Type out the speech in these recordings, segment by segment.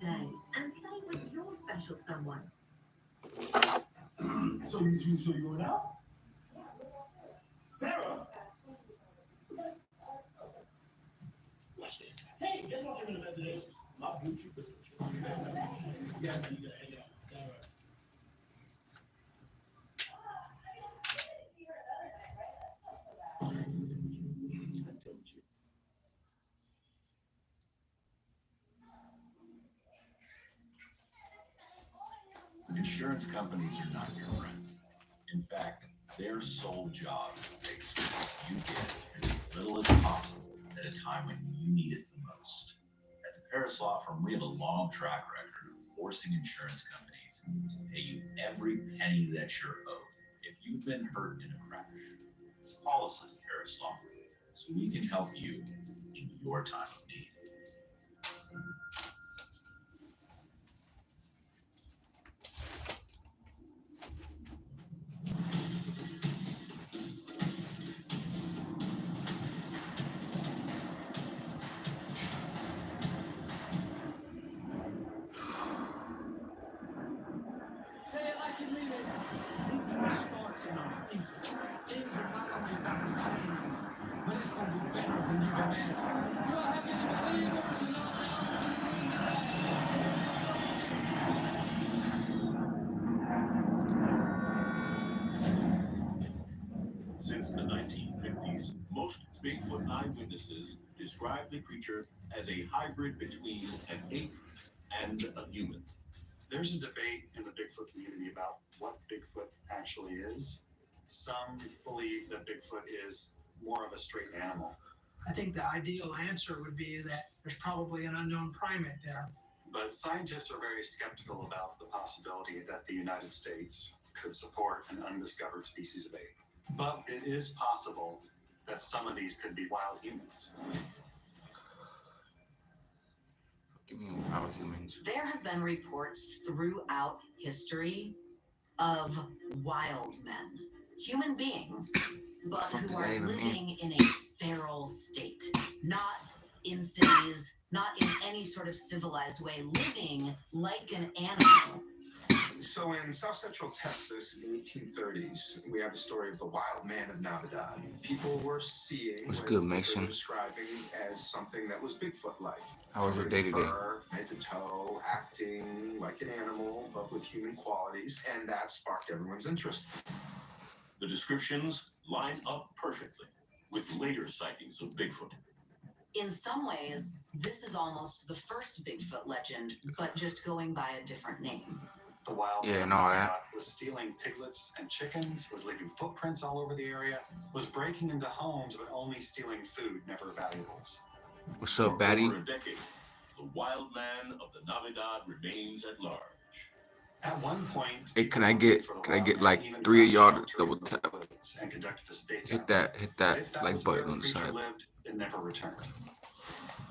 day and play with your special someone. So you going out? Sarah! Watch this. Hey, guess what came in the presentation? My Bluetooth prescription. Yeah, you gotta hang out with Sarah. I told you. Insurance companies are not your friend. In fact, their sole job is to make sure that you get as little as possible at a time when you need it the most. At the Paris Law Firm, we have a long track record of forcing insurance companies to pay you every penny that you're owed. If you've been hurt in a crash, call us at the Paris Law Firm so we can help you in your time of need. Say it like you mean it. Future starts in our thinking. Things are not only about to change, but it's going to be better than you've imagined. Do I have any believers and not doubters in the room today? Since the 1950s, most Bigfoot eyewitnesses describe the creature as a hybrid between an ape and a human. There's a debate in the Bigfoot community about what Bigfoot actually is. Some believe that Bigfoot is more of a straight animal, I think the ideal answer would be that there's probably an unknown primate there. but scientists are very skeptical about the possibility that the United States could support an undiscovered species of ape. But it is possible that some of these could be wild humans. Give me wild humans. There have been reports throughout history of wild men, human beings, but Fuck who does are that even mean? living in a feral state, not in cities, not in any sort of civilized way, living like an animal. So in South Central Texas in the 1830s, we have the story of the wild man of Navidad. People were seeing What's what good, they Mason? were describing as something that was Bigfoot-like. How was your Covered day in today? fur, head to toe, acting like an animal, but with human qualities, and that sparked everyone's interest. The descriptions line up perfectly with later sightings of Bigfoot. In some ways, this is almost the first Bigfoot legend, but just going by a different name. The wild Yeah, man and all of that. Navidad was stealing piglets and chickens, was leaving footprints all over the area, was breaking into homes but only stealing food, never valuables. What's up, For Batty? over a decade, the wild man of the Navidad remains at large. At one point, Hey, people can I looking get for the can I wild get man like even 3 of found y'all to shelter double in the tap? woods and conducted a stakeout. Hit that But if that like was where button the on the creature side. lived, it never returned.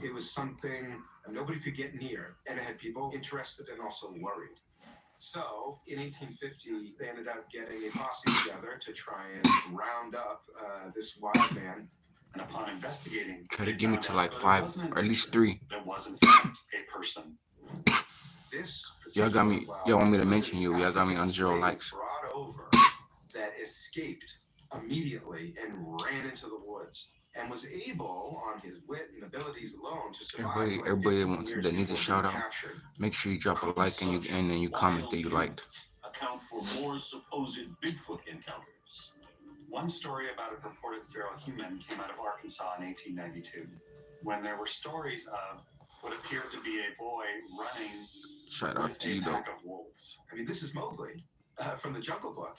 It was something nobody could get near, and it had people interested and also worried. So, in 1850, they ended up getting a posse together to try and round up this wild man. And upon investigating, Try they to give me found to out like that it 5 wasn't an or at least ape, 3. but it was in fact a person. This Y'all got me. particular wild Y'all want me to man was mention an you? Y'all got me African on 0 slave likes. brought over that escaped immediately and ran into the woods and was able, on his wit and abilities alone, to survive. Everybody that that needs a shout out, make sure you drop a like and you comment that you liked. Account for more supposed Bigfoot encounters. One story about a purported feral human came out of Arkansas in 1892, when there were stories of what appeared to be a boy running Shout out with to a you though. pack of wolves. I mean, this is Mowgli from the Jungle Book,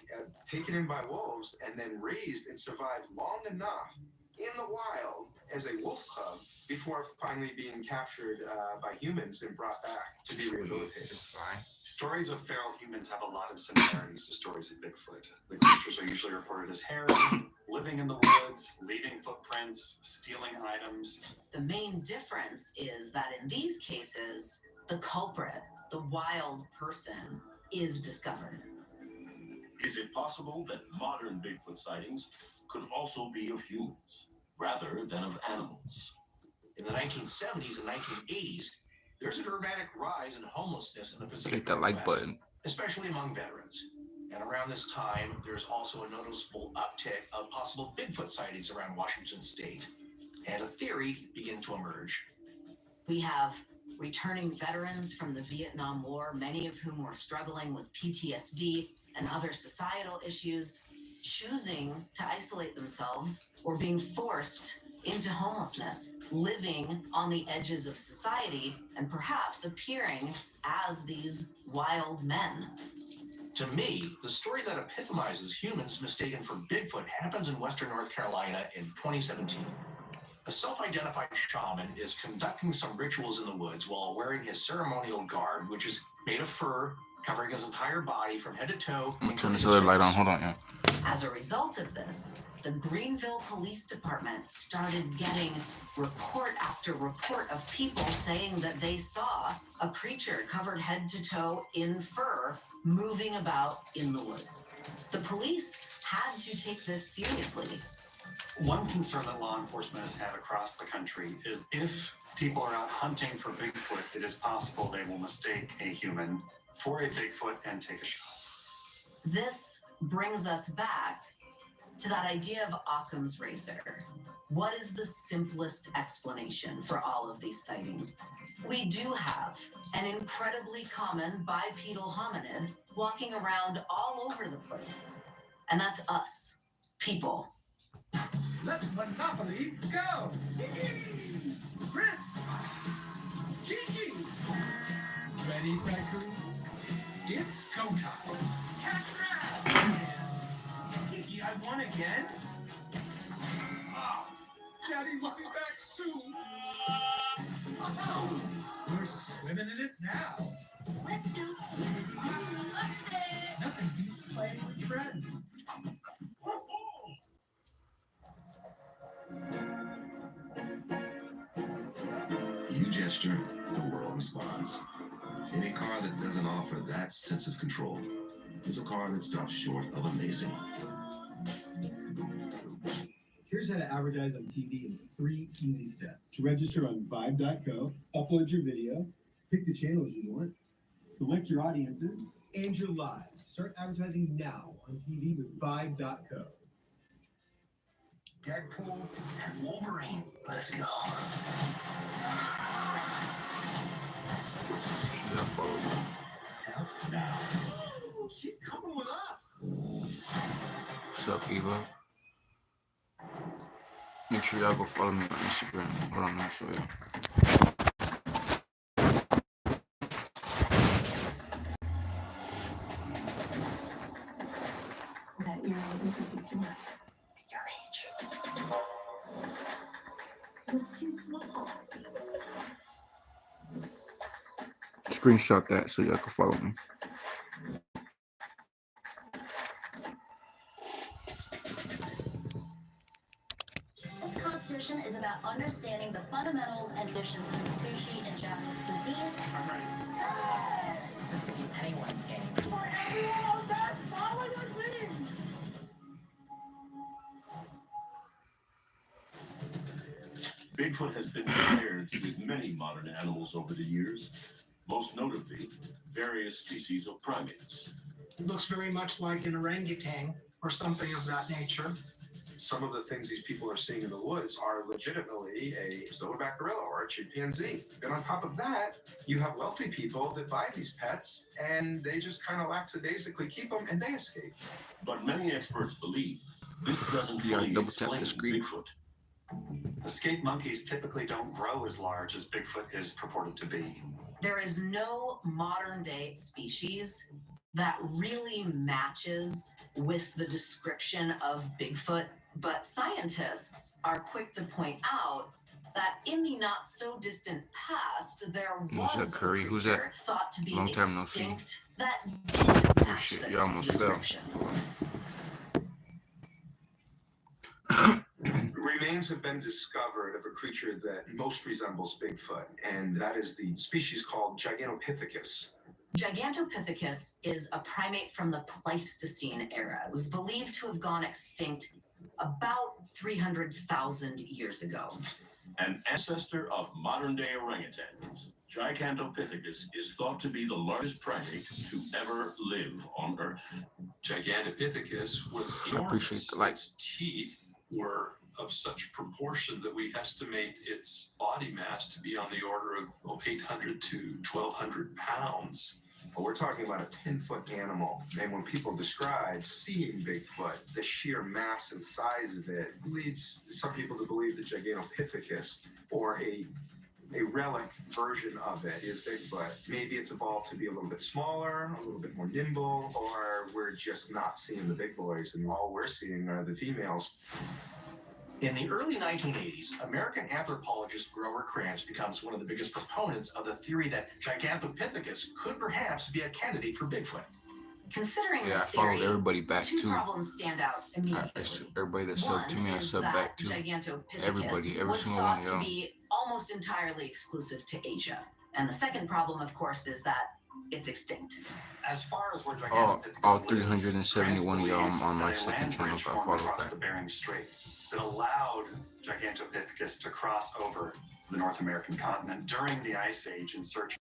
taken in by wolves and then raised and survived long enough in the wild as a wolf cub before finally being captured by humans and brought back to be rehabilitated. Stories of feral humans have a lot of similarities to stories of Bigfoot. The creatures are usually reported as hairy, living in the woods, leaving footprints, stealing items. The main difference is that in these cases, the culprit, the wild person, is discovered. Is it possible that modern Bigfoot sightings could also be of humans rather than of animals? In the 1970s and 1980s, There's a dramatic rise in homelessness in the Pacific Hit that like Northwest, button. especially among veterans. And around this time, there's also a noticeable uptick of possible Bigfoot sightings around Washington state. And a theory begins to emerge. We have returning veterans from the Vietnam War, many of whom were struggling with PTSD and other societal issues, choosing to isolate themselves or being forced into homelessness, living on the edges of society, and perhaps appearing as these wild men. To me, the story that epitomizes humans mistaken for Bigfoot happens in Western North Carolina in 2017. A self-identified shaman is conducting some rituals in the woods while wearing his ceremonial garb, which is made of fur, covering his entire body from head to toe. I'm gonna turn this other light on. Hold on, yeah. As a result of this, the Greenville Police Department started getting report after report of people saying that they saw a creature covered head to toe in fur moving about in the woods. The police had to take this seriously. One concern that law enforcement has had across the country is if people are out hunting for Bigfoot, it is possible they will mistake a human for a Bigfoot and take a shot. This brings us back to that idea of Occam's razor. What is the simplest explanation for all of these sightings? We do have an incredibly common bipedal hominid walking around all over the place. And that's us, people. Let's Monopoly go! Chris! Kiki! Ready, tycoons? It's go time! Cash grab! Kiki, I won again? Daddy will be back soon! We're swimming in it now! Let's go. Nothing beats playing with friends. You gesture, the world responds. Any car that doesn't offer that sense of control is a car that stops short of amazing. Here's how to advertise on TV in 3 easy steps. To register on Vibe.co, upload your video, pick the channels you want, select your audiences, and you're live. Start advertising now on TV with Vibe.co. Deadpool and Wolverine. Let's go. Now. She's coming with us! What's up, Eva? Make sure y'all go follow me on Instagram. Hold on, I'll show you. That earring is ridiculous. Your age. It's too small. Screenshot that so y'all can follow me. This competition is about understanding the fundamentals and traditions in sushi and Japanese cuisine. I'm ready. This could be anyone's game. For anyone that's following me! Bigfoot has been compared with many modern animals over the years, most notably various species of primates. It looks very much like an orangutan or something of that nature. Some of the things these people are seeing in the woods are legitimately a silverback gorilla or a chimpanzee. And on top of that, you have wealthy people that buy these pets and they just kind of lackadaisically keep them and they escape. But many experts believe this doesn't Yeah, fully double tap explain the screen. Bigfoot. Escaped monkeys typically don't grow as large as Bigfoot is purported to be. There is no modern day species that really matches with the description of Bigfoot, but scientists are quick to point out that in the not so distant past, there Who's was that, Curry? a Who's that? creature thought to be Long time no see. extinct that did match shit, this you almost fell. description. Remains have been discovered of a creature that most resembles Bigfoot, and that is the species called Gigantopithecus. Gigantopithecus is a primate from the Pleistocene era. It was believed to have gone extinct about 300,000 years ago. An ancestor of modern-day orangutans. Gigantopithecus is thought to be the largest primate to ever live on Earth. Gigantopithecus was I appreciate enormous. the like. Its teeth were of such proportion that we estimate its body mass to be on the order of 800 to 1,200 pounds. But we're talking about a 10-foot animal, and when people describe seeing Bigfoot, the sheer mass and size of it leads some people to believe that Gigantopithecus, or a relic version of it, is Bigfoot. Maybe it's evolved to be a little bit smaller, a little bit more nimble, or we're just not seeing the big boys, and all we're seeing are the females. In the early 1980s, American anthropologist Grover Krantz becomes one of the biggest proponents of the theory that Gigantopithecus could perhaps be a candidate for Bigfoot. Considering Yeah, I this followed theory, everybody back two too. problems stand out immediately. Everybody that subbed to me, I One is subbed that back to. Gigantopithecus Everybody, every was single one thought of to y'all. be almost entirely exclusive to Asia. And the second problem, of course, is that it's extinct. As far as where All Gigantopithecus lives, 371 of y'all Krantz on my believes that a second land channel, bridge so I formed followed across back. the Bering Strait that allowed Gigantopithecus to cross over to the North American continent during the Ice Age in search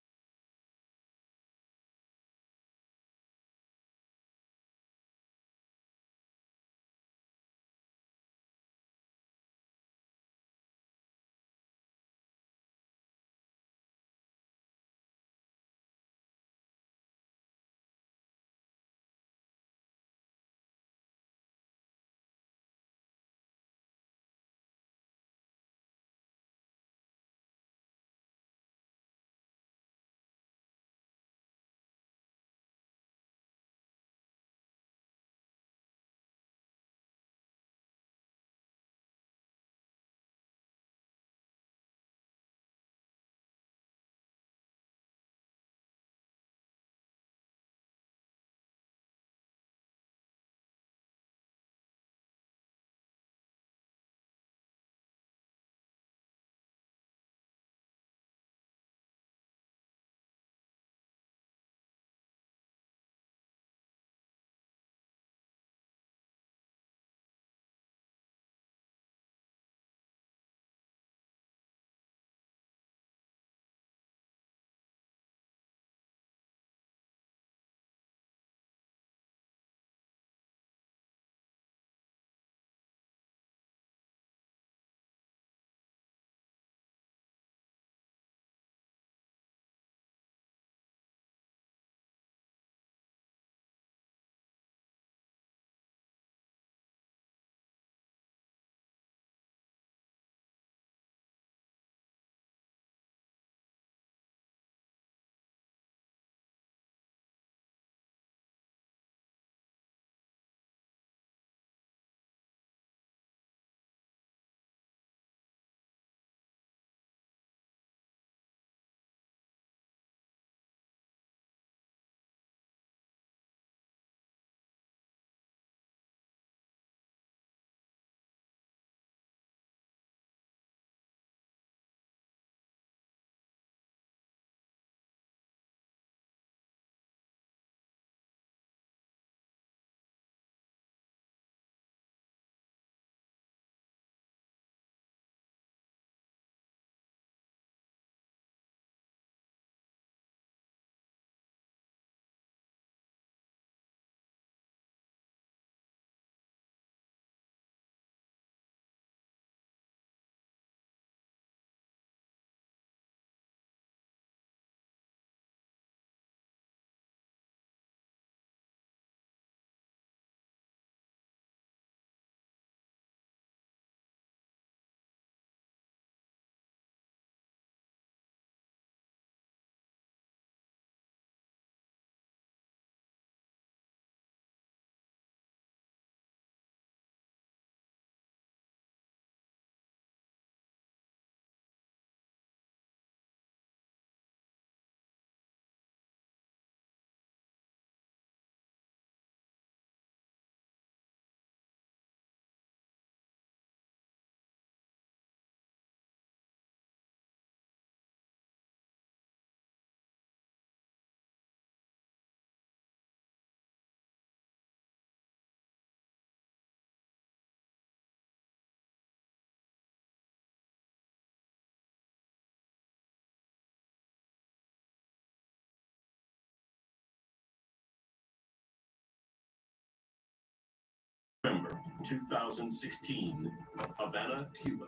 2016, Havana, Cuba.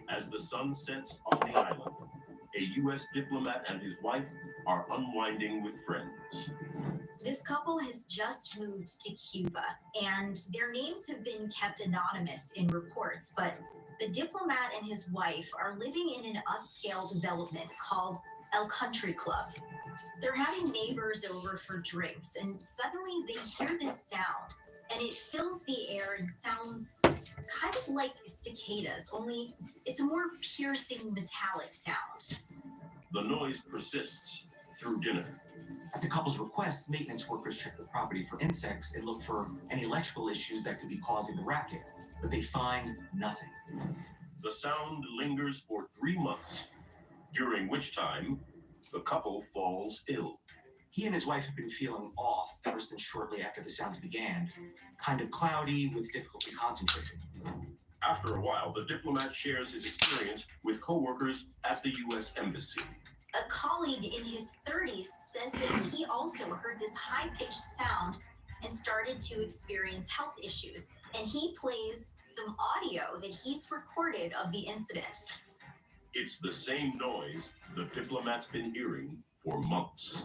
As the sun sets on the island, a U.S. diplomat and his wife are unwinding with friends. This couple has just moved to Cuba, and their names have been kept anonymous in reports, but the diplomat and his wife are living in an upscale development called El Country Club. They're having neighbors over for drinks, and suddenly they hear this sound, and it fills the air and sounds kind of like cicadas, only it's a more piercing metallic sound. The noise persists through dinner. At the couple's request, maintenance workers check the property for insects and look for any electrical issues that could be causing the racket, but they find nothing. The sound lingers for 3 months, during which time the couple falls ill. He and his wife have been feeling off ever since shortly after the sounds began, kind of cloudy with difficulty concentrating. After a while, the diplomat shares his experience with co-workers at the U.S. Embassy. A colleague in his 30s says that he also heard this high-pitched sound and started to experience health issues. And he plays some audio that he's recorded of the incident. It's the same noise the diplomat's been hearing for months.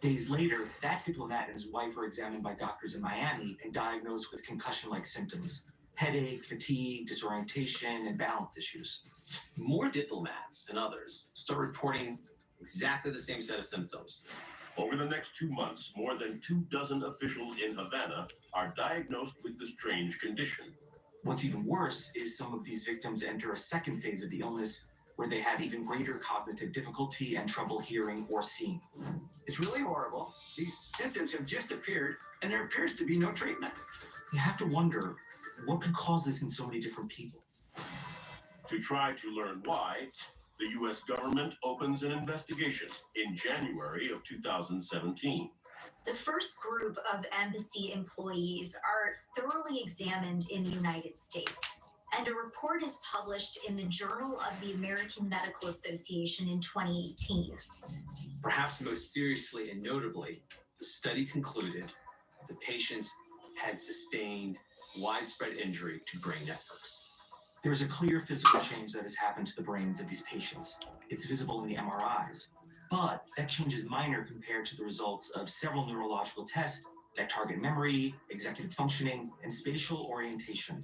Days later, that diplomat and his wife were examined by doctors in Miami and diagnosed with concussion-like symptoms: headache, fatigue, disorientation, and balance issues. More diplomats and others start reporting exactly the same set of symptoms. Over the next 2 months, more than 24 officials in Havana are diagnosed with the strange condition. What's even worse is some of these victims enter a second phase of the illness where they have even greater cognitive difficulty and trouble hearing or seeing. It's really horrible. These symptoms have just appeared, and there appears to be no treatment. You have to wonder, what could cause this in so many different people? To try to learn why, the U.S. government opens an investigation in January of 2017. The first group of embassy employees are thoroughly examined in the United States, and a report is published in the Journal of the American Medical Association in 2018. Perhaps most seriously and notably, the study concluded the patients had sustained widespread injury to brain networks. There is a clear physical change that has happened to the brains of these patients. It's visible in the MRIs, but that change is minor compared to the results of several neurological tests that target memory, executive functioning, and spatial orientation.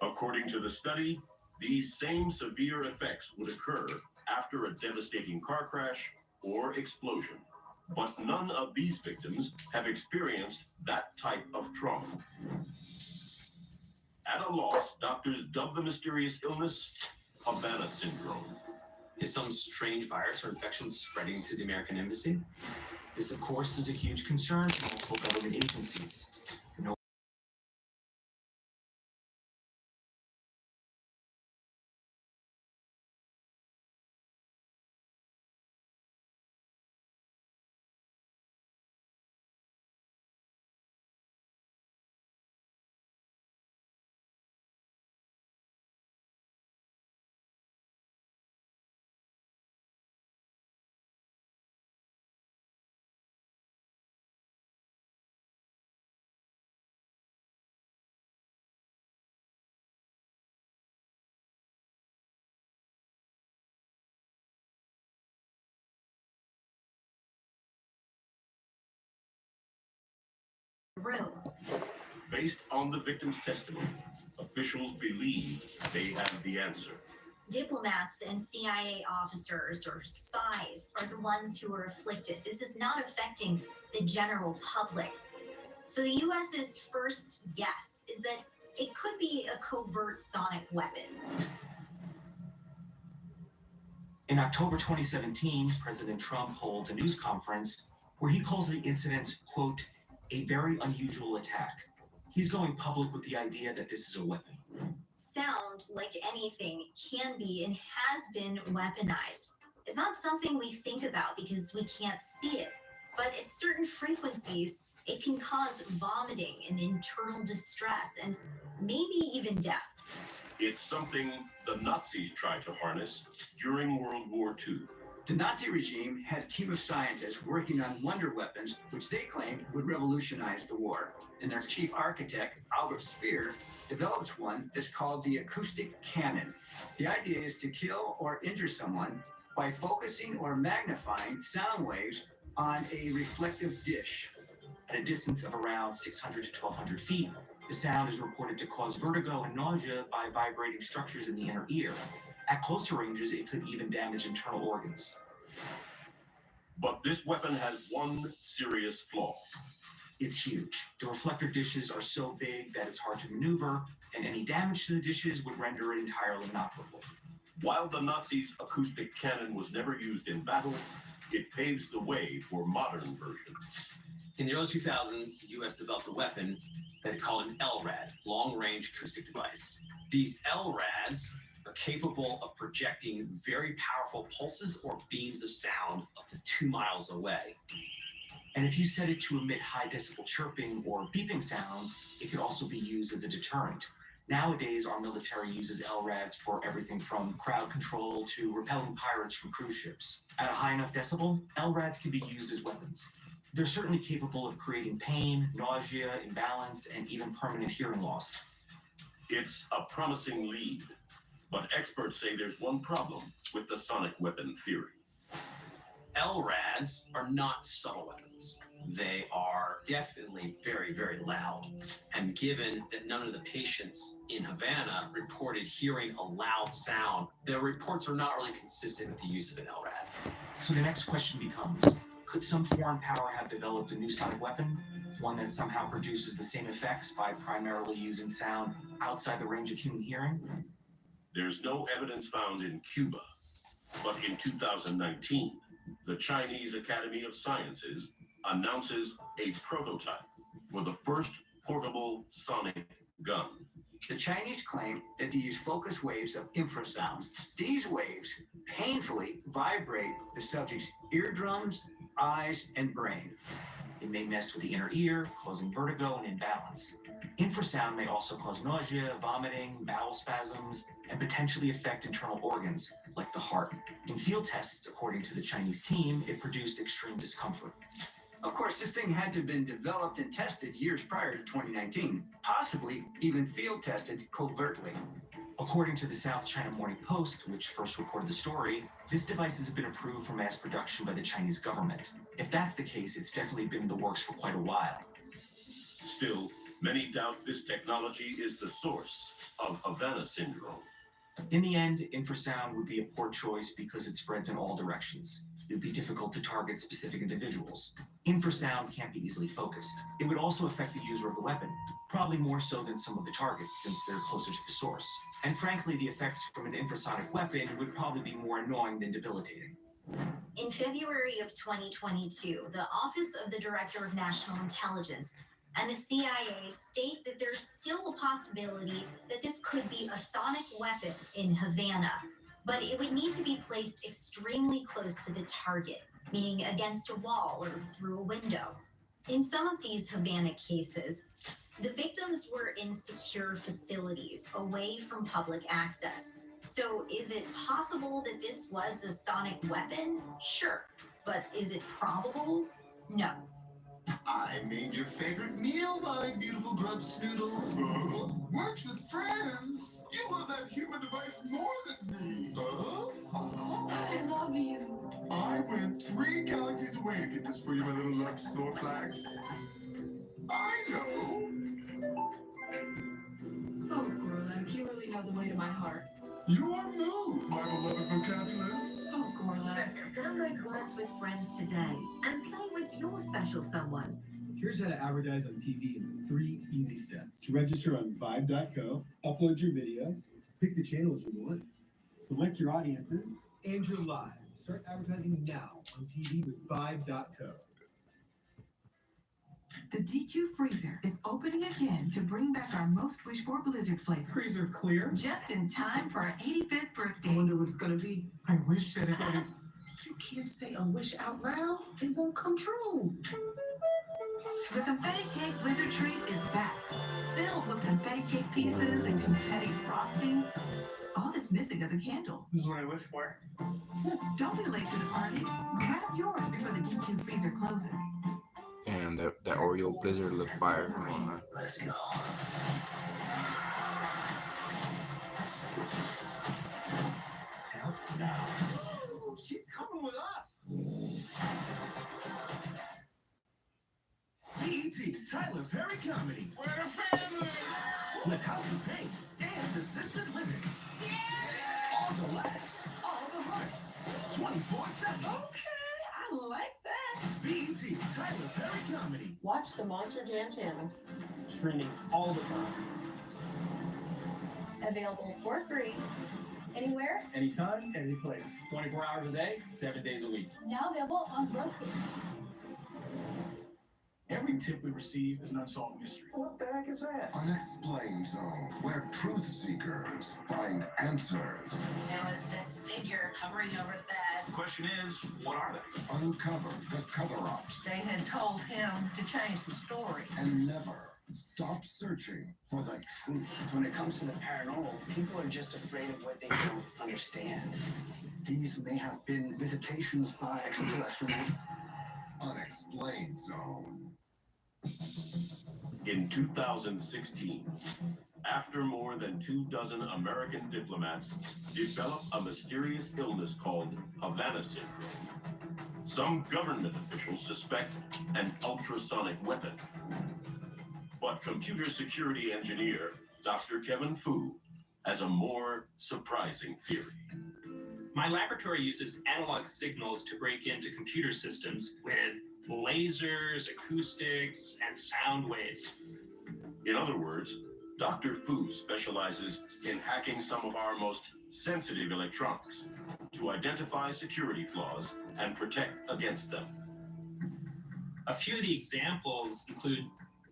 According to the study, these same severe effects would occur after a devastating car crash or explosion. But none of these victims have experienced that type of trauma. At a loss, doctors dub the mysterious illness Havana syndrome. Is some strange virus or infection spreading to the American embassy? This, of course, is a huge concern for multiple government agencies. No Room. Based on the victim's testimony, officials believe they have the answer. Diplomats and CIA officers or spies are the ones who are afflicted. This is not affecting the general public. So the US's first guess is that it could be a covert sonic weapon. In October 2017, President Trump holds a news conference where he calls the incident, quote, a very unusual attack. He's going public with the idea that this is a weapon. Sound, like anything, can be and has been weaponized. It's not something we think about because we can't see it, but at certain frequencies, it can cause vomiting and internal distress and maybe even death. It's something the Nazis tried to harness during World War II. The Nazi regime had a team of scientists working on wonder weapons, which they claimed would revolutionize the war. And their chief architect, Adolf Speer, develops one that's called the acoustic cannon. The idea is to kill or injure someone by focusing or magnifying sound waves on a reflective dish. At a distance of around 600 to 1,200 feet, the sound is reported to cause vertigo and nausea by vibrating structures in the inner ear. At closer ranges, it could even damage internal organs. But this weapon has one serious flaw. It's huge. The reflector dishes are so big that it's hard to maneuver, and any damage to the dishes would render it entirely inoperable. While the Nazis' acoustic cannon was never used in battle, it paves the way for modern versions. In the early 2000s, the US developed a weapon that it called an LRAD, Long Range Acoustic Device. These LRADs are capable of projecting very powerful pulses or beams of sound up to 2 miles away. And if you set it to emit high decibel chirping or beeping sound, it could also be used as a deterrent. Nowadays, our military uses LRADs for everything from crowd control to repelling pirates from cruise ships. At a high enough decibel, LRADs can be used as weapons. They're certainly capable of creating pain, nausea, imbalance, and even permanent hearing loss. It's a promising lead, but experts say there's one problem with the sonic weapon theory. LRADs are not subtle weapons. They are definitely very, very loud. And given that none of the patients in Havana reported hearing a loud sound, their reports are not really consistent with the use of an LRAD. So the next question becomes, could some foreign power have developed a new sonic weapon? One that somehow produces the same effects by primarily using sound outside the range of human hearing? There's no evidence found in Cuba, but in 2019, the Chinese Academy of Sciences announces a prototype for the first portable sonic gun. The Chinese claim that they use focus waves of infrasound. These waves painfully vibrate the subject's eardrums, eyes, and brain. It may mess with the inner ear, causing vertigo and imbalance. Infrasound may also cause nausea, vomiting, bowel spasms, and potentially affect internal organs, like the heart. In field tests, according to the Chinese team, it produced extreme discomfort. Of course, this thing had to have been developed and tested years prior to 2019, possibly even field tested covertly. According to the South China Morning Post, which first reported the story, this device has been approved for mass production by the Chinese government. If that's the case, it's definitely been in the works for quite a while. Still, many doubt this technology is the source of Havana syndrome. In the end, infrasound would be a poor choice because it spreads in all directions. It would be difficult to target specific individuals. Infrasound can't be easily focused. It would also affect the user of the weapon, probably more so than some of the targets since they're closer to the source. And frankly, the effects from an infrasonic weapon would probably be more annoying than debilitating. In February of 2022, the Office of the Director of National Intelligence and the CIA state that there's still a possibility that this could be a sonic weapon in Havana, but it would need to be placed extremely close to the target, meaning against a wall or through a window. In some of these Havana cases, the victims were in secure facilities away from public access. So is it possible that this was a sonic weapon? Sure. But is it probable? No. I made your favorite meal, my beautiful grub snoodle. Worked with friends. You love that human device more than me. I love you. I went 3 galaxies away to get this for you, my little love snorflax. I know. Oh, Gorlek, you really know the way to my heart. You are moved, my beloved vocabulist. Oh, Gorlek, download Words with Friends today and play with your special someone. Here's how to advertise on TV in 3 easy steps. To register on Vibe.co, upload your video, pick the channels you want, select your audiences, and you're live. Start advertising now on TV with Vibe.co. The DQ Freezer is opening again to bring back our most wished for Blizzard flavor. Freezer clear. Just in time for our 85th birthday. I wonder what it's gonna be. I wish that it had. You can't say a wish out loud. It won't come true. The confetti cake Blizzard treat is back, filled with Confetti cake pieces and confetti frosting. All that's missing is a candle. This is what I wish for. Don't be late to the party. Grab yours before the DQ freezer closes. Damn, that Oreo Blizzard look fire. Come on, man. Let's go. Help now. She's coming with us. BET Tyler Perry Comedy. We're a family. With House of Pain and Assisted Living. All the laughs, all the heart. 24/7. Okay, I like that. BET Tyler Perry Comedy. Watch the Monster Jam channel. Streaming all the time. Available for free. Anywhere, Anytime, any place. 24 hours a day, 7 days a week. now available on Roku. Every tip we receive is an unsolved mystery. What the heck is that? Unexplained Zone, where truth seekers find answers. There was this figure hovering over the bed. The question is, what are they? Uncover the cover-ups They had told him to change the story. and never stop searching for the truth. When it comes to the paranormal, people are just afraid of what they don't understand. These may have been visitations by extraterrestrials. Unexplained Zone. In 2016, after more than 24 American diplomats developed a mysterious illness called Havana syndrome, some government officials suspect an ultrasonic weapon. But computer security engineer Dr. Kevin Fu has a more surprising theory. My laboratory uses analog signals to break into computer systems with lasers, acoustics, and sound waves. In other words, Dr. Fu specializes in hacking some of our most sensitive electronics to identify security flaws and protect against them. A few of the examples include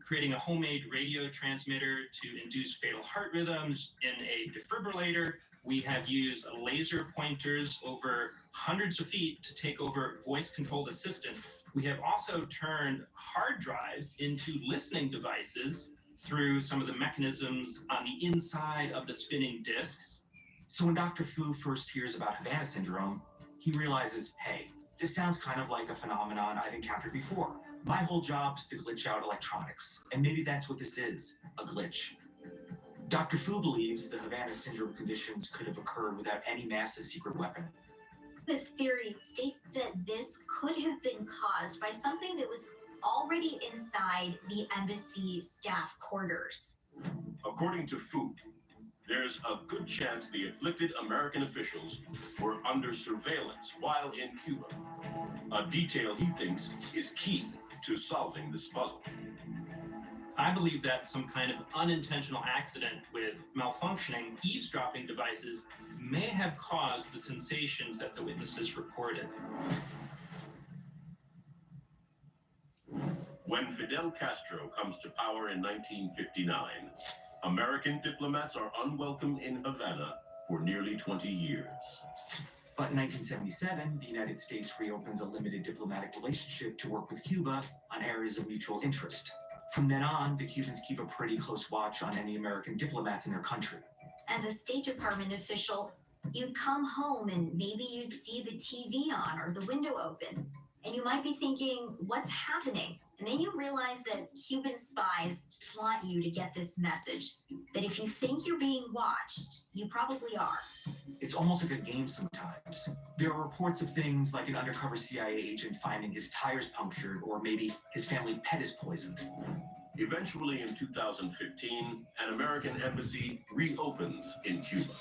creating a homemade radio transmitter to induce fatal heart rhythms in a defibrillator. We have used laser pointers over hundreds of feet to take over voice-controlled assistants. We have also turned hard drives into listening devices through some of the mechanisms on the inside of the spinning discs. So when Dr. Fu first hears about Havana syndrome, he realizes, hey, this sounds kind of like a phenomenon I've encountered before. My whole job is to glitch out electronics, and maybe that's what this is, a glitch. Dr. Fu believes the Havana syndrome conditions could have occurred without any massive secret weapon. This theory states that this could have been caused by something that was already inside the embassy staff quarters. According to Fu, there's a good chance the afflicted American officials were under surveillance while in Cuba. A detail he thinks is key to solving this puzzle. I believe that some kind of unintentional accident with malfunctioning eavesdropping devices may have caused the sensations that the witnesses reported. When Fidel Castro comes to power in 1959, American diplomats are unwelcome in Havana for nearly 20 years. But in 1977, the United States reopens a limited diplomatic relationship to work with Cuba on areas of mutual interest. From then on, the Cubans keep a pretty close watch on any American diplomats in their country. As a State Department official, you'd come home and maybe you'd see the TV on or the window open, and you might be thinking, what's happening? And then you realize that Cuban spies want you to get this message, that if you think you're being watched, you probably are. It's almost like a game sometimes. There are reports of things like an undercover CIA agent finding his tires punctured, or maybe his family pet is poisoned. Eventually, in 2015, an American embassy reopens in Cuba.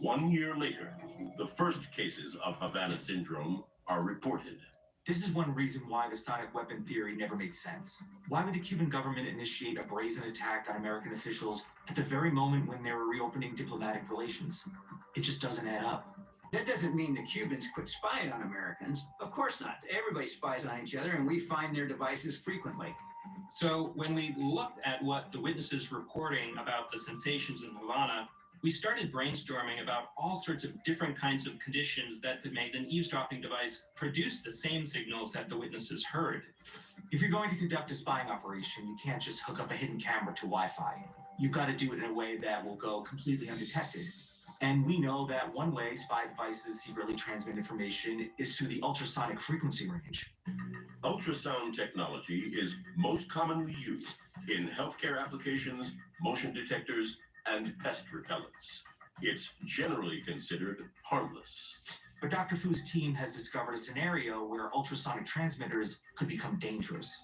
1 year later, the first cases of Havana syndrome are reported. This is one reason why the sonic weapon theory never made sense. Why would the Cuban government initiate a brazen attack on American officials at the very moment when they were reopening diplomatic relations? It just doesn't add up. That doesn't mean the Cubans quit spying on Americans. Of course not. Everybody spies on each other, and we find their devices frequently. So when we looked at what the witnesses reporting about the sensations in Havana, We started brainstorming about all sorts of different kinds of conditions that could make an eavesdropping device produce the same signals that the witnesses heard. If you're going to conduct a spying operation, you can't just hook up a hidden camera to Wi-Fi. You've got to do it in a way that will go completely undetected. And we know that one way spy devices secretly transmit information is through the ultrasonic frequency range. Ultrasound technology is most commonly used in healthcare applications, motion detectors, and pest repellents. It's generally considered harmless. But Dr. Fu's team has discovered a scenario where ultrasonic transmitters could become dangerous.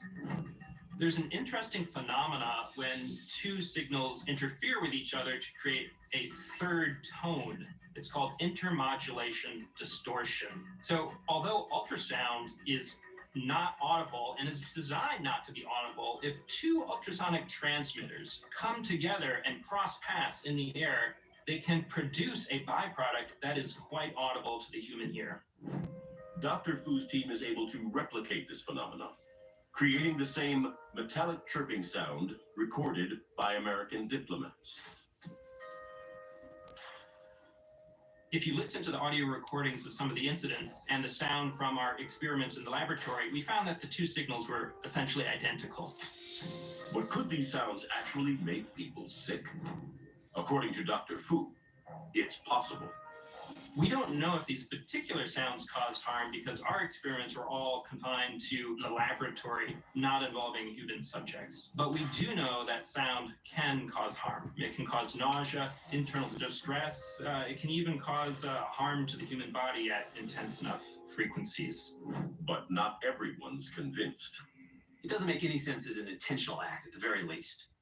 There's an interesting phenomena when two signals interfere with each other to create a third tone. It's called intermodulation distortion. So although ultrasound is not audible and is designed not to be audible, if two ultrasonic transmitters come together and cross paths in the air, they can produce a byproduct that is quite audible to the human ear. Dr. Fu's team is able to replicate this phenomenon, creating the same metallic chirping sound recorded by American diplomats. If you listen to the audio recordings of some of the incidents and the sound from our experiments in the laboratory, we found that the two signals were essentially identical. But could these sounds actually make people sick? According to Dr. Fu, it's possible. We don't know if these particular sounds caused harm because our experiments were all confined to the laboratory, not involving human subjects. But we do know that sound can cause harm. It can cause nausea, internal distress. It can even cause harm to the human body at intense enough frequencies. But not everyone's convinced. It doesn't make any sense as an intentional act, at the very least.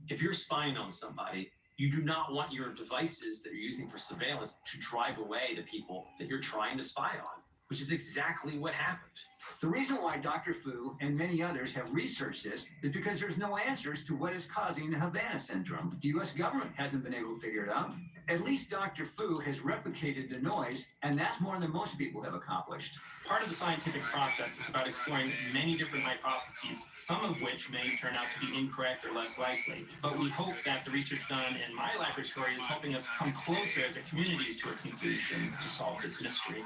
If you're spying on somebody, you do not want your devices that you're using for surveillance to drive away the people that you're trying to spy on, which is exactly what happened. The reason why Dr. Fu and many others have researched this is because there's no answers to what is causing the Havana syndrome. The US government hasn't been able to figure it out. At least Dr. Fu has replicated the noise, and that's more than most people have accomplished. Part of the scientific process is about exploring many different hypotheses, some of which may turn out to be incorrect or less likely. But we hope that the research done in my laboratory is helping us come closer as a community to a conclusion to solve this mystery.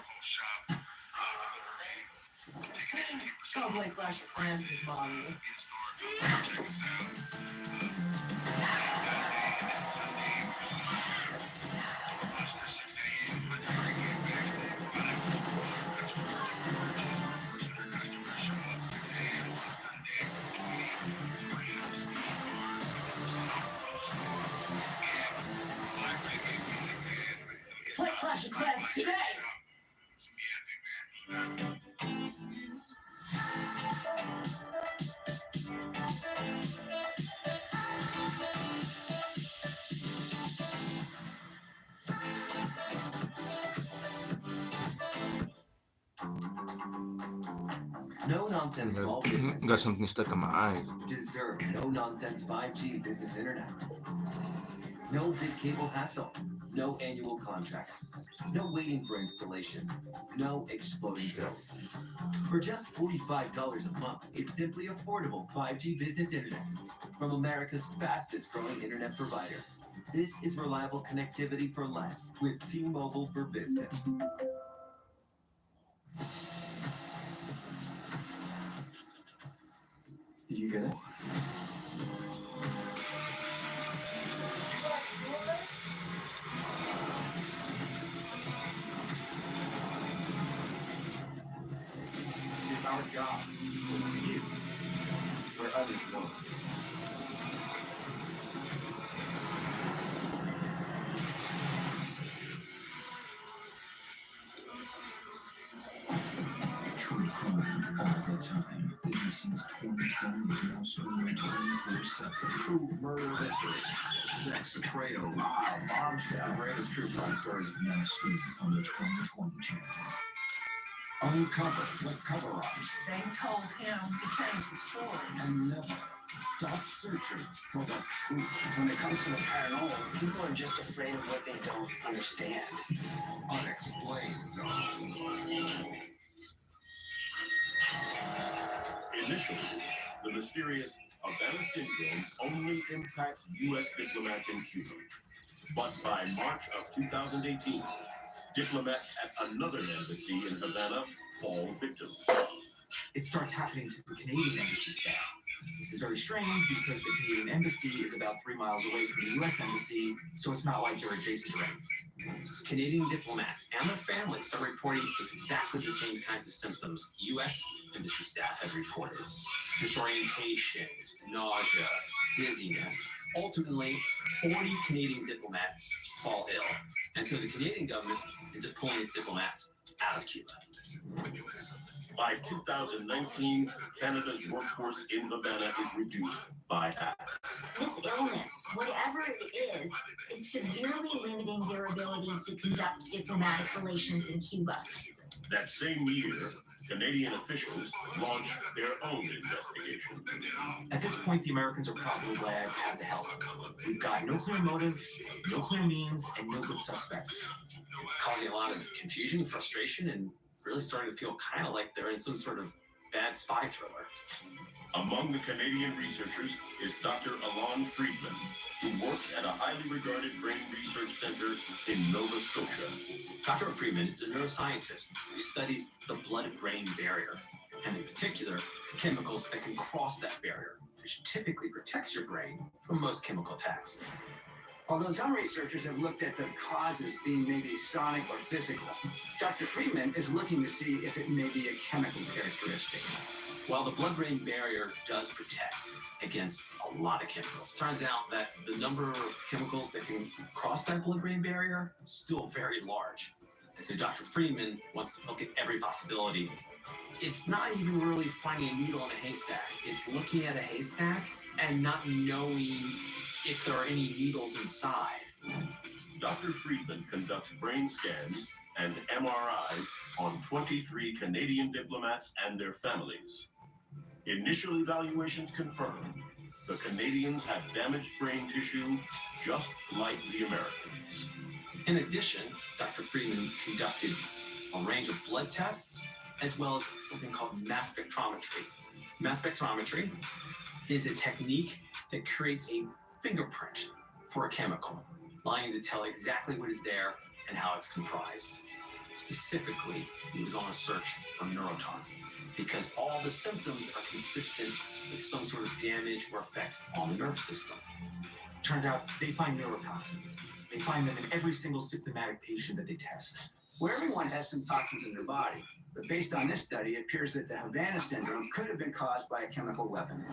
Oh, Blake Flash and his mommy. Play Clash of Clans today! No nonsense small business. Got something stuck in my eye. Deserve no nonsense 5G business internet. No big cable hassle. No annual contracts. No waiting for installation. No exploding bills. For just $45 a month, it's simply affordable 5G business internet from America's fastest growing internet provider. This is reliable connectivity for less with T-Mobile for Business. Did you get it? It's our job. You. Where others won't. True crime all the time. ABC's 2020 is now streaming 24/7. True murder mystery. Sex, betrayal, lie, bombshell. The greatest true crime stories. Now streaming on the 2020 channel. Uncover the cover-ups They told him to change the story. and never stop searching for the truth. When it comes to the paranormal, people are just afraid of what they don't understand. Unexplained Zone. Initially, the mysterious Havana syndrome only impacts U.S. diplomats in Cuba. But by March of 2018, diplomats at another embassy in Havana fall victim. It starts happening to the Canadian embassy staff. This is very strange because the Canadian embassy is about 3 miles away from the US embassy, so it's not like they're adjacent to anything. Canadian diplomats and their families are reporting exactly the same kinds of symptoms U.S. embassy staff have reported. Disorientation, nausea, dizziness. Ultimately, 40 Canadian diplomats fall ill. And so the Canadian government is pulling its diplomats out of Cuba. By 2019, Canada's workforce in Havana is reduced by half. This illness, whatever it is severely limiting their ability to conduct diplomatic relations in Cuba. That same year, Canadian officials launched their own investigation. At this point, the Americans are probably glad to have the help. We've got no clear motive, no clear means, and no good suspects. It's causing a lot of confusion, frustration, and really starting to feel kind of like they're in some sort of bad spy thriller. Among the Canadian researchers is Dr. Alon Friedman, who works at a highly regarded brain research center in Nova Scotia. Dr. Friedman is a neuroscientist who studies the blood-brain barrier, and in particular, chemicals that can cross that barrier, which typically protects your brain from most chemical attacks. Although some researchers have looked at the causes being maybe sonic or physical, Dr. Friedman is looking to see if it may be a chemical characteristic. While the blood-brain barrier does protect against a lot of chemicals, it turns out that the number of chemicals that can cross that blood-brain barrier is still very large. And so Dr. Friedman wants to look at every possibility. It's not even really finding a needle in a haystack. It's looking at a haystack and not knowing if there are any needles inside. Dr. Friedman conducts brain scans and MRIs on 23 Canadian diplomats and their families. Initial evaluations confirm the Canadians have damaged brain tissue just like the Americans. In addition, Dr. Friedman conducted a range of blood tests as well as something called mass spectrometry. Mass spectrometry is a technique that creates a fingerprint for a chemical, allowing you to tell exactly what is there and how it's comprised. Specifically, he was on a search for neurotoxins because all the symptoms are consistent with some sort of damage or effect on the nervous system. Turns out they find neurotoxins. They find them in every single symptomatic patient that they test. Where everyone has some toxins in their body, but based on this study, it appears that the Havana syndrome could have been caused by a chemical weapon.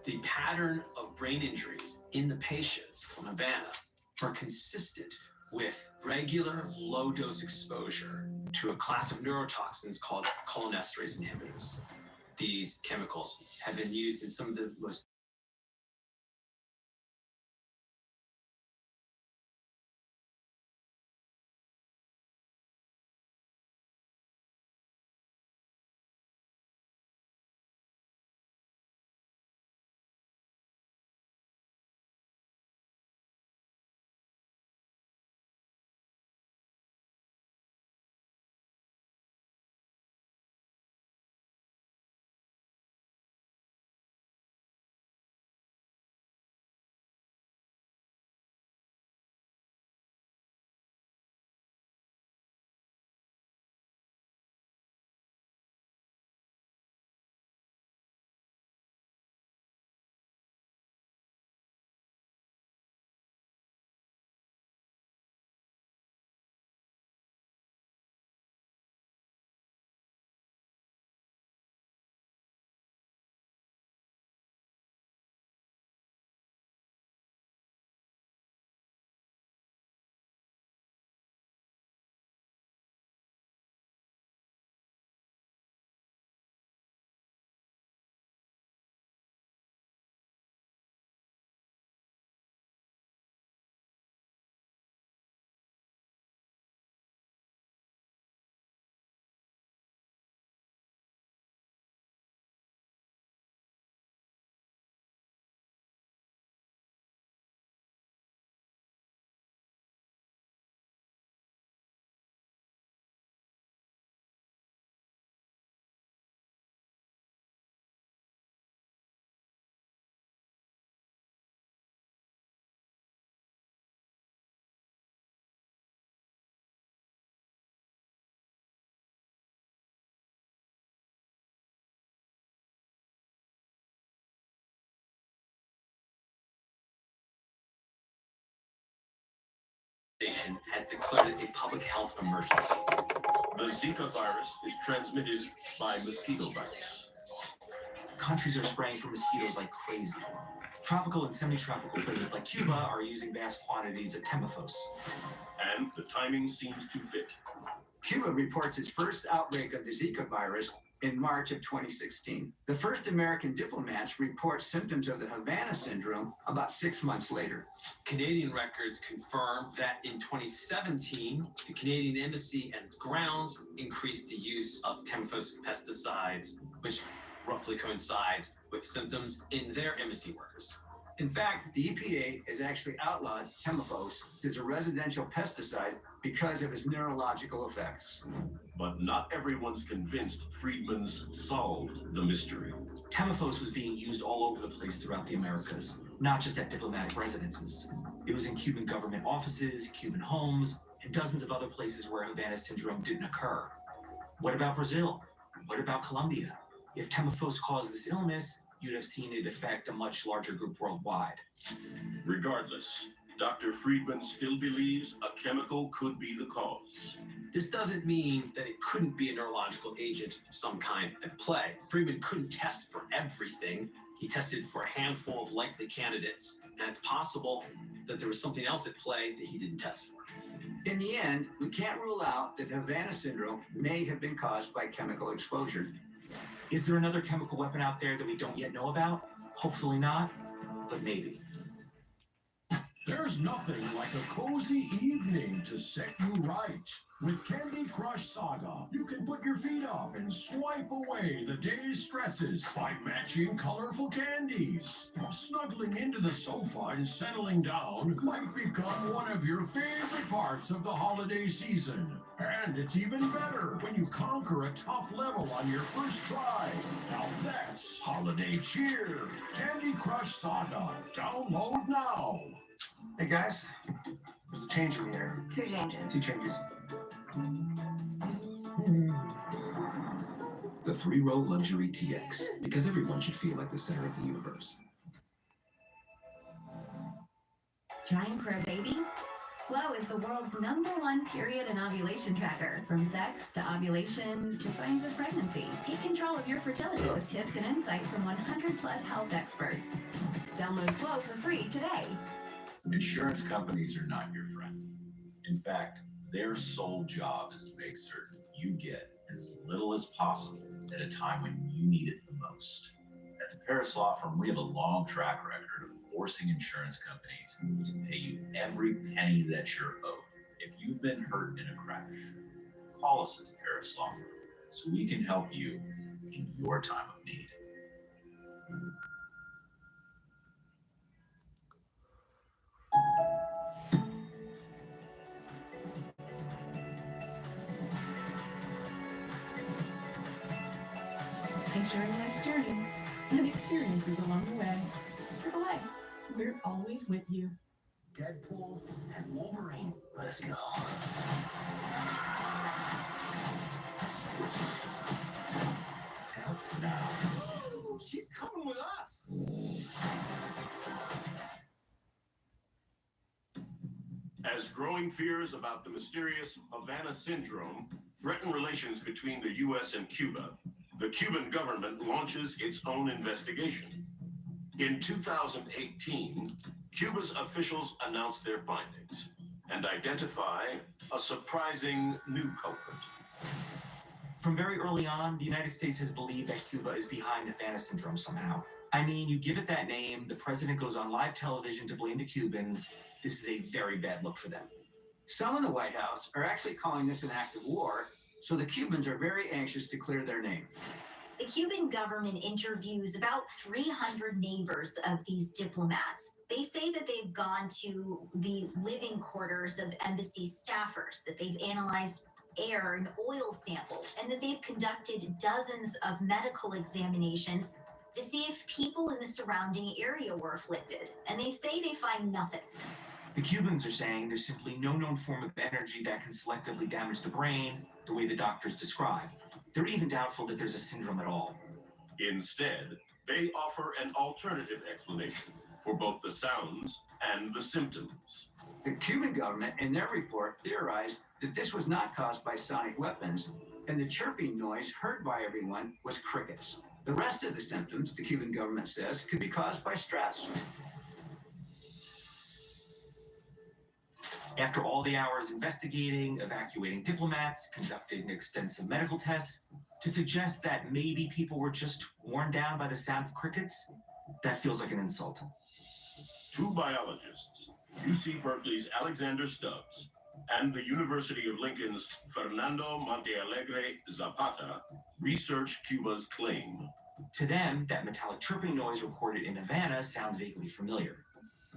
The pattern of brain injuries in the patients from Havana are consistent with regular low-dose exposure to a class of neurotoxins called cholinesterase inhibitors. These chemicals have been used in some of the most Organization has declared it a public health emergency. The Zika virus is transmitted by mosquito bites. Countries are spraying for mosquitoes like crazy. Tropical and semi-tropical places like Cuba are using vast quantities of Temifos. And the timing seems to fit. Cuba reports its first outbreak of the Zika virus in March of 2016. The first American diplomats report symptoms of the Havana syndrome about 6 months later. Canadian records confirm that in 2017, the Canadian Embassy and its grounds increased the use of Temifos pesticides, which roughly coincides with symptoms in their embassy workers. In fact, the EPA has actually outlawed Temifos as a residential pesticide because of its neurological effects. But not everyone's convinced Friedman's solved the mystery. Temifos was being used all over the place throughout the Americas, not just at diplomatic residences. It was in Cuban government offices, Cuban homes, and dozens of other places where Havana syndrome didn't occur. What about Brazil? What about Colombia? If Temifos caused this illness, you'd have seen it affect a much larger group worldwide. Regardless, Dr. Friedman still believes a chemical could be the cause. This doesn't mean that it couldn't be a neurological agent of some kind at play. Friedman couldn't test for everything. He tested for a handful of likely candidates, and it's possible that there was something else at play that he didn't test for. In the end, we can't rule out that Havana syndrome may have been caused by chemical exposure. Is there another chemical weapon out there that we don't yet know about? Hopefully not, but maybe. There's nothing like a cozy evening to set you right. With Candy Crush Saga, you can put your feet up and swipe away the day's stresses by matching colorful candies. Snuggling into the sofa and settling down might become one of your favorite parts of the holiday season. And it's even better when you conquer a tough level on your first try. Now that's holiday cheer. Candy Crush Saga. Download now. Hey guys, there's a change in the air. Two changes. Two changes. The 3-row luxury TX, because everyone should feel like the center of the universe. Trying for a baby? Flow is the world's #1 period and ovulation tracker. From sex to ovulation to signs of pregnancy. Take control of your fertility with tips and insights from 100+ health experts. Download Flow for free today. Insurance companies are not your friend. In fact, their sole job is to make certain you get as little as possible at a time when you need it the most. At the Paris Law Firm, we have a long track record of forcing insurance companies to pay you every penny that you're owed. If you've been hurt in a crash, call us at the Paris Law Firm so we can help you in your time of need. Make sure your next journey and experiences along the way. AAA, we're always with you. Deadpool and Wolverine. Let's go. Help now. She's coming with us. As growing fears about the mysterious Havana syndrome threaten relations between the U.S. and Cuba, the Cuban government launches its own investigation. In 2018, Cuba's officials announced their findings and identify a surprising new culprit. From very early on, the United States has believed that Cuba is behind Havana syndrome somehow. I mean, you give it that name, the president goes on live television to blame the Cubans. This is a very bad look for them. Some in the White House are actually calling this an act of war, so the Cubans are very anxious to clear their name. The Cuban government interviews about 300 neighbors of these diplomats. They say that they've gone to the living quarters of embassy staffers, that they've analyzed air and oil samples, and that they've conducted dozens of medical examinations to see if people in the surrounding area were afflicted. And they say they find nothing. The Cubans are saying there's simply no known form of energy that can selectively damage the brain the way the doctors describe. They're even doubtful that there's a syndrome at all. Instead, they offer an alternative explanation for both the sounds and the symptoms. The Cuban government, in their report, theorized that this was not caused by sonic weapons, and the chirping noise heard by everyone was crickets. The rest of the symptoms, the Cuban government says, could be caused by stress. After all the hours investigating, evacuating diplomats, conducting extensive medical tests, to suggest that maybe people were just worn down by the sound of crickets, that feels like an insult. Two biologists, UC Berkeley's Alexander Stubbs and the University of Lincoln's Fernando Montealegre Zapata, researched Cuba's claim. To them, that metallic chirping noise recorded in Havana sounds vaguely familiar.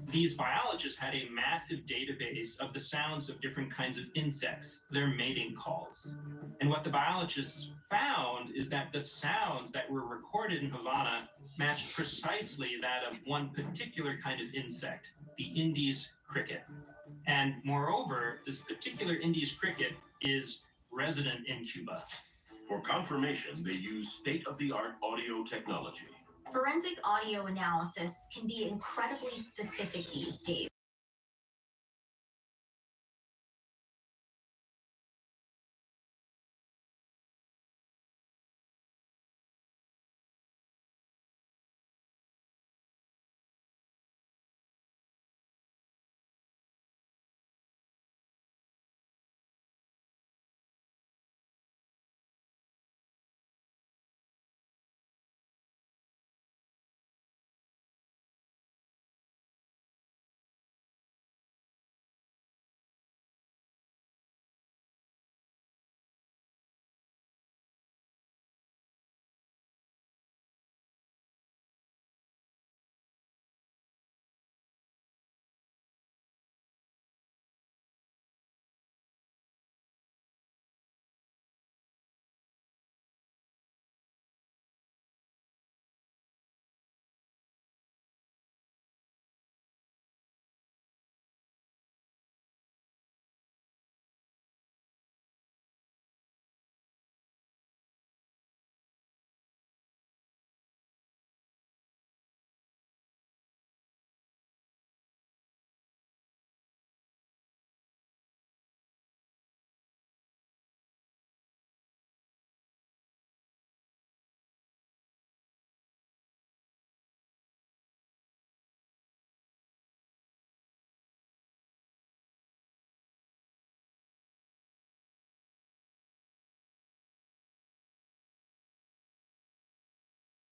These biologists had a massive database of the sounds of different kinds of insects, their mating calls. And what the biologists found is that the sounds that were recorded in Havana matched precisely that of one particular kind of insect, the Indies cricket. And moreover, this particular Indies cricket is resident in Cuba. For confirmation, they use state-of-the-art audio technology. Forensic audio analysis can be incredibly specific these days.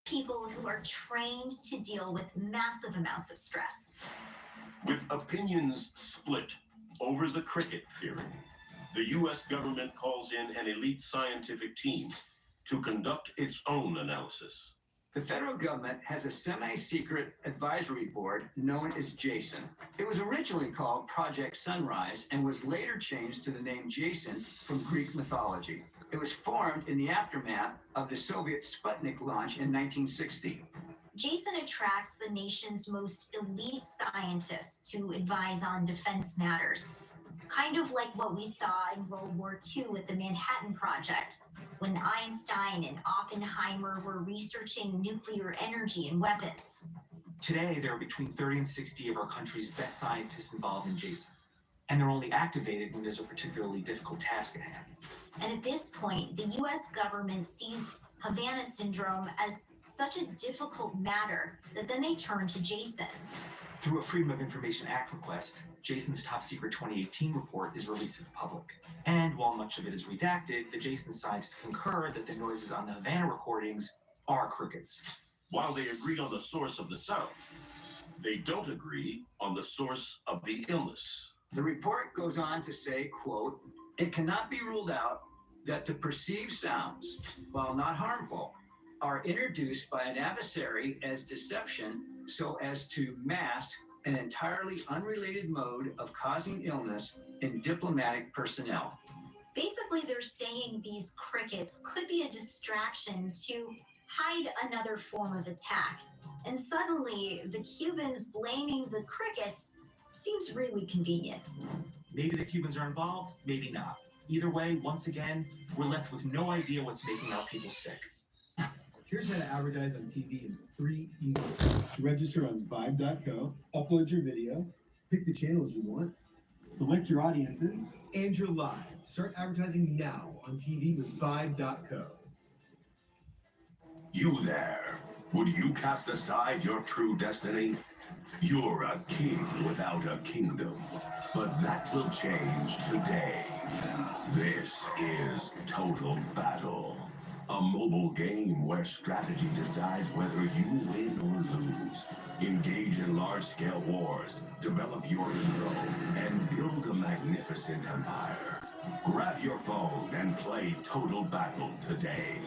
People who are trained to deal with massive amounts of stress. With opinions split over the cricket theory, the U.S. government calls in an elite scientific team to conduct its own analysis. The federal government has a semi-secret advisory board known as JASON. It was originally called Project Sunrise and was later changed to the name Jason from Greek mythology. It was formed in the aftermath of the Soviet Sputnik launch in 1960. Jason attracts the nation's most elite scientists to advise on defense matters, kind of like what we saw in World War II with the Manhattan Project, when Einstein and Oppenheimer were researching nuclear energy and weapons. Today, there are between 30 and 60 of our country's best scientists involved in JASON, and they're only activated when there's a particularly difficult task at hand. And at this point, the US government sees Havana syndrome as such a difficult matter that then they turn to Jason. Through a Freedom of Information Act request, Jason's top secret 2018 report is released to the public. And while much of it is redacted, the Jason scientists concur that the noises on the Havana recordings are crickets. While they agree on the source of the sound, they don't agree on the source of the illness. The report goes on to say, quote, "It cannot be ruled out that the perceived sounds, while not harmful, are introduced by an adversary as deception so as to mask an entirely unrelated mode of causing illness in diplomatic personnel." Basically, they're saying these crickets could be a distraction to hide another form of attack. And suddenly, the Cubans blaming the crickets seems really convenient. Maybe the Cubans are involved, maybe not. Either way, once again, we're left with no idea what's making our people sick. Here's how to advertise on TV in 3 easy steps. Register on Vibe.co, upload your video, pick the channels you want, Select your audiences and you're live. Start advertising now on TV with Vibe.co. You there. Would you cast aside your true destiny? You're a king without a kingdom. But that will change today. This is Total Battle. A mobile game where strategy decides whether you win or lose. Engage in large-scale wars, develop your hero, and build a magnificent empire. Grab your phone and play Total Battle today.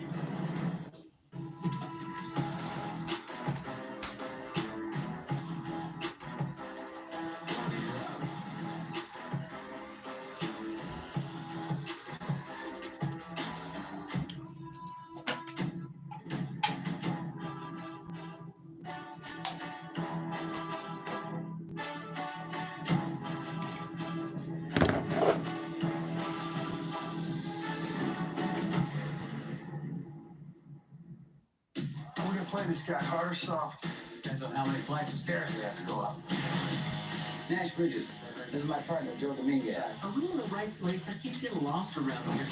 Play this guy hard or soft? Depends on how many flights of stairs we have to go up. Nash Bridges. This is my partner, Joe Dominguez. Are we in the right place? I keep getting lost around here.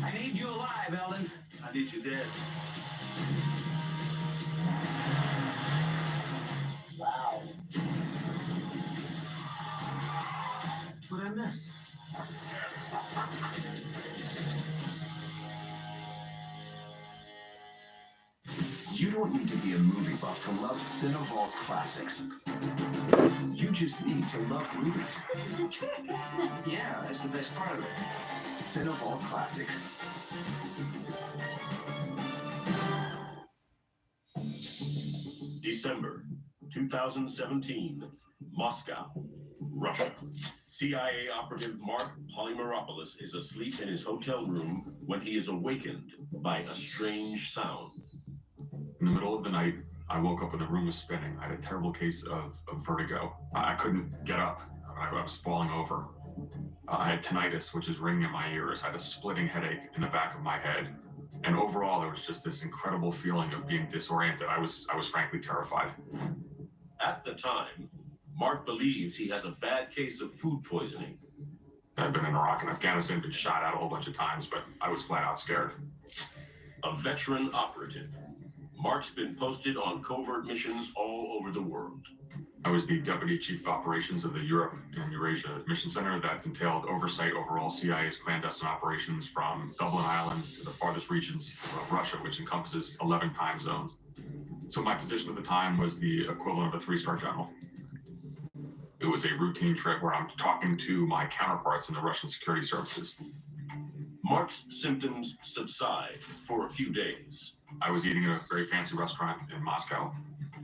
I need you alive, Eldon. I need you dead. Wow. What'd I miss? You don't need to be a movie buff to love Cinevault classics. You just need to love movies. Yeah, that's the best part of it. Cinevault classics. December 2017, Moscow, Russia. CIA operative Mark Polymeropoulos is asleep in his hotel room when he is awakened by a strange sound. In the middle of the night, I woke up and the room was spinning. I had a terrible case of vertigo. I couldn't get up. I was falling over. I had tinnitus, which is ringing in my ears. I had a splitting headache in the back of my head. And overall, there was just this incredible feeling of being disoriented. I was frankly terrified. At the time, Mark believes he has a bad case of food poisoning. I've been in Iraq and Afghanistan, been shot at a whole bunch of times, but I was flat out scared. A veteran operative. Mark's been posted on covert missions all over the world. I was the Deputy Chief of Operations of the Europe and Eurasia Mission Center that entailed oversight over all CIA's clandestine operations from Dublin Island to the farthest regions of Russia, which encompasses 11 time zones. So my position at the time was the equivalent of a 3-star general. It was a routine trip where I'm talking to my counterparts in the Russian security services. Mark's symptoms subside for a few days. I was eating at a very fancy restaurant in Moscow,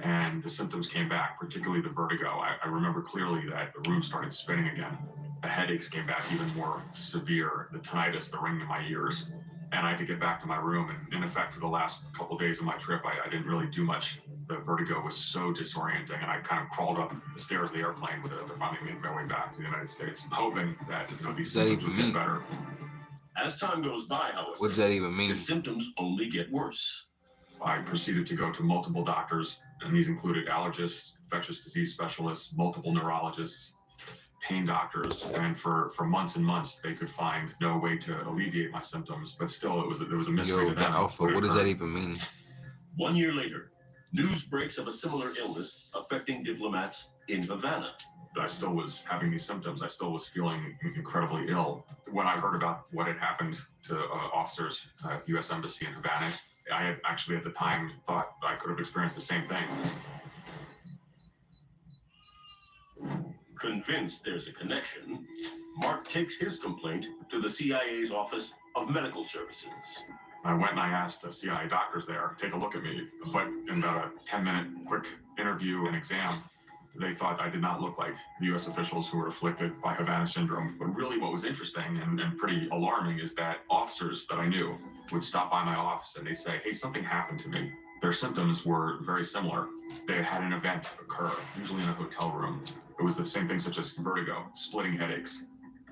and the symptoms came back, particularly the vertigo. I remember clearly that the room started spinning again. The headaches came back even more severe, the tinnitus, the ringing in my ears. And I had to get back to my room. And in effect, for the last couple of days of my trip, I didn't really do much. The vertigo was so disorienting, and I kind of crawled up the stairs of the airplane to finally make my way back to the United States, hoping that these symptoms would get better. As time goes by, however, What does that even mean? the symptoms only get worse. I proceeded to go to multiple doctors, and these included allergists, infectious disease specialists, multiple neurologists, pain doctors, and for months and months, they could find no way to alleviate my symptoms, but still there was a mystery Yo, to the them. Alpha, what does that even mean? 1 year later, news breaks of a similar illness affecting diplomats in Havana. I still was having these symptoms. I still was feeling incredibly ill. When I heard about what had happened to officers at the U.S. Embassy in Havana, I had actually at the time thought I could have experienced the same thing. Convinced there's a connection, Mark takes his complaint to the CIA's Office of Medical Services. I went and I asked the CIA doctors there to take a look at me, but in about a 10-minute quick interview and exam, they thought I did not look like the U.S. officials who were afflicted by Havana syndrome. But really what was interesting and pretty alarming is that officers that I knew would stop by my office and they'd say, hey, something happened to me. Their symptoms were very similar. They had an event occur, usually in a hotel room. It was the same thing such as vertigo, splitting headaches.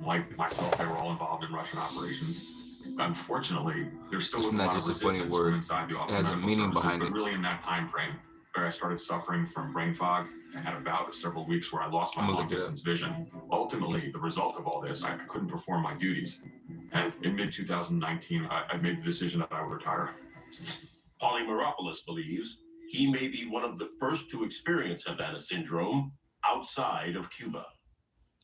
Like myself, they were all involved in Russian operations. Unfortunately, there still was a lot of resistance from inside the Office of Medical Services, but really in that time frame, where I started suffering from brain fog and had a bout of several weeks where I lost my I'm gonna long look it up. distance vision. Ultimately, the result of all this, I couldn't perform my duties. And in mid-2019, I made the decision that I would retire. Polymeropoulos believes he may be one of the first to experience Havana syndrome outside of Cuba.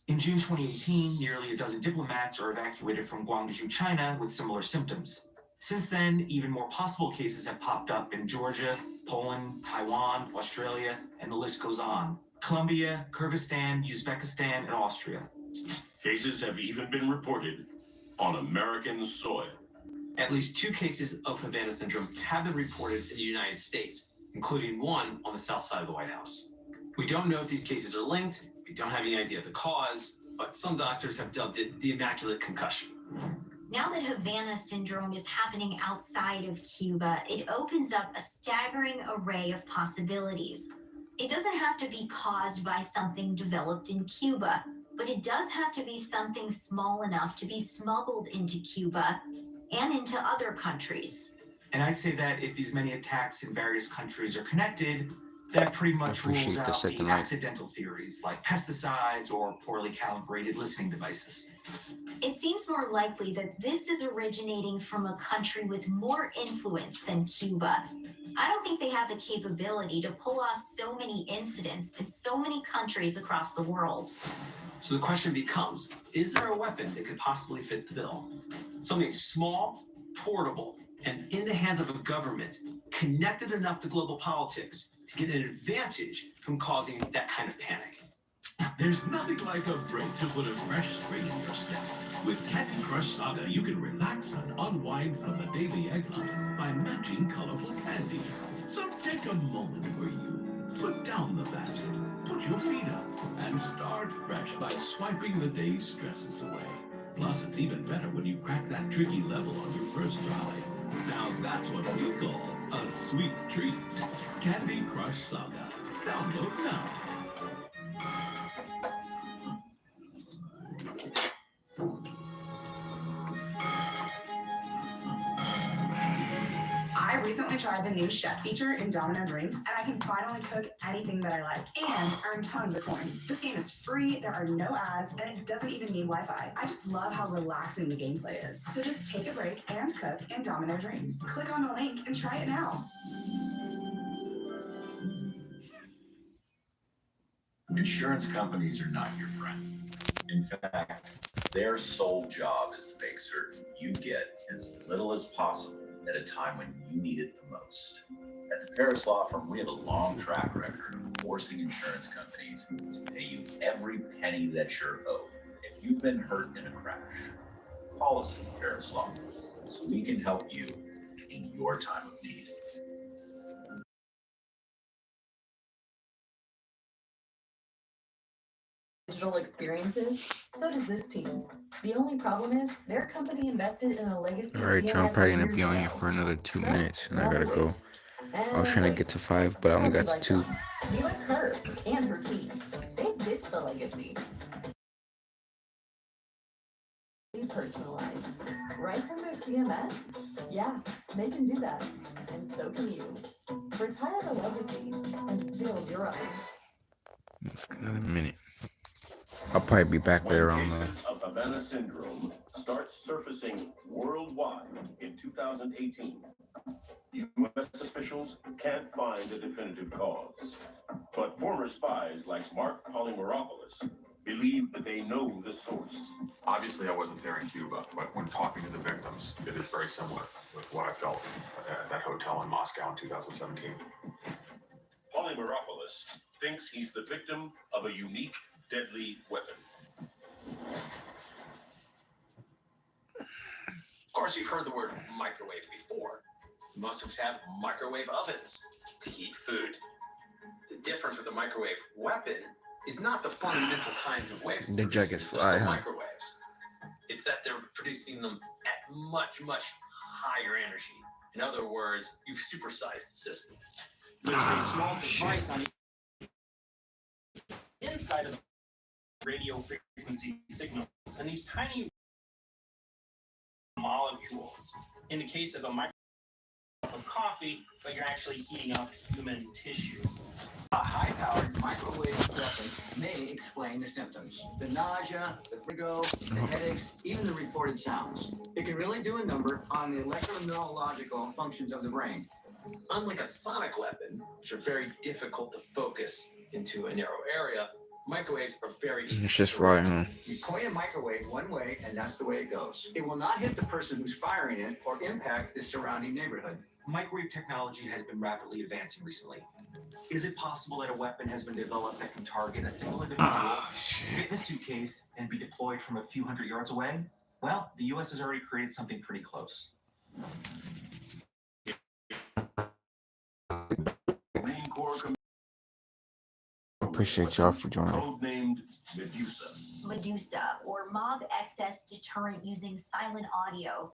In June 2018, nearly a dozen diplomats are evacuated from Guangzhou, China with similar symptoms. Since then, even more possible cases have popped up in Georgia, Poland, Taiwan, Australia, and the list goes on. Colombia, Kyrgyzstan, Uzbekistan, and Austria. Cases have even been reported on American soil. At least 2 cases of Havana syndrome have been reported in the United States, including one on the south side of the White House. We don't know if these cases are linked. We don't have any idea of the cause, but some doctors have dubbed it the Immaculate Concussion. Now that Havana syndrome is happening outside of Cuba, it opens up a staggering array of possibilities. It doesn't have to be caused by something developed in Cuba, but it does have to be something small enough to be smuggled into Cuba and into other countries. And I'd say that if these many attacks in various countries are connected, that pretty much rules appreciate the out second the like. accidental theories like pesticides or poorly calibrated listening devices. It seems more likely that this is originating from a country with more influence than Cuba. I don't think they have the capability to pull off so many incidents in so many countries across the world. So the question becomes, is there a weapon that could possibly fit the bill? Something small, portable, and in the hands of a government connected enough to global politics to get an advantage from causing that kind of panic. There's nothing like a break to put a fresh spring in your step. With Candy Crush Saga, you can relax and unwind from the daily egg hunt by matching colorful candies. So take a moment for you. Put down the basket, put your feet up, and start fresh by swiping the day's stresses away. Plus, it's even better when you crack that tricky level on your first try. Now that's what we call a sweet treat. Candy Crush Saga. Download now. I recently tried the new chef feature in Domino Dreams, and I can finally cook anything that I like and earn tons of coins. This game is free, there are no ads, and it doesn't even need Wi-Fi. I just love how relaxing the gameplay is. So just take a break and cook in Domino Dreams. Click on the link and try it now. Insurance companies are not your friend. In fact, their sole job is to make certain you get as little as possible at a time when you need it the most. At the Paris Law Firm, we have a long track record of forcing insurance companies to pay you every penny that you're owed. If you've been hurt in a crash, call us at the Paris Law Firm so we can help you in your time of need. Digital experiences, so does this team. The only problem is their company invested in a legacy. Alright, John, I'm probably gonna be on here for another 2 minutes and I gotta go. I was trying to get to 5, but I only got to 2. Be like her and her team. They've ditched the legacy. Personalized. Right from their CMS? Yeah, they can do that. And so can you. Retire the legacy and build your own. Another minute. I'll probably be back later on though. Cases of Havana syndrome start surfacing worldwide in 2018. U.S. officials can't find a definitive cause, but former spies like Mark Polymeropoulos believe that they know the source. Obviously, I wasn't there in Cuba, but when talking to the victims, it is very similar with what I felt at that hotel in Moscow in 2017. Polymeropoulos thinks he's the victim of a unique, deadly weapon. Of course, you've heard the word microwave before. Most of us have microwave ovens to heat food. The difference with a microwave weapon is not the fundamental kinds of waves. The jackets fly, huh? Microwaves. It's that they're producing them at much, much higher energy. In other words, you've supersized the system. There's a small device on the inside of the radio frequency signals, and these tiny molecules, in the case of a of coffee, but you're actually heating up human tissue. A high-powered microwave weapon may explain the symptoms. The nausea, the vertigo, the headaches, even the reported sounds. It can really do a number on the electroneurological functions of the brain. Unlike a sonic weapon, which are very difficult to focus into a narrow area, microwaves are very easy. It's just right, huh? You point a microwave one way, and that's the way it goes. It will not hit the person who's firing it or impact the surrounding neighborhood. Microwave technology has been rapidly advancing recently. Is it possible that a weapon has been developed that can target a single individual, fit in a suitcase, and be deployed from a few hundred yards away? Well, the US has already created something pretty close. Marine Corps Appreciate y'all for joining. codenamed Medusa. Medusa, or mob excess deterrent using silent audio.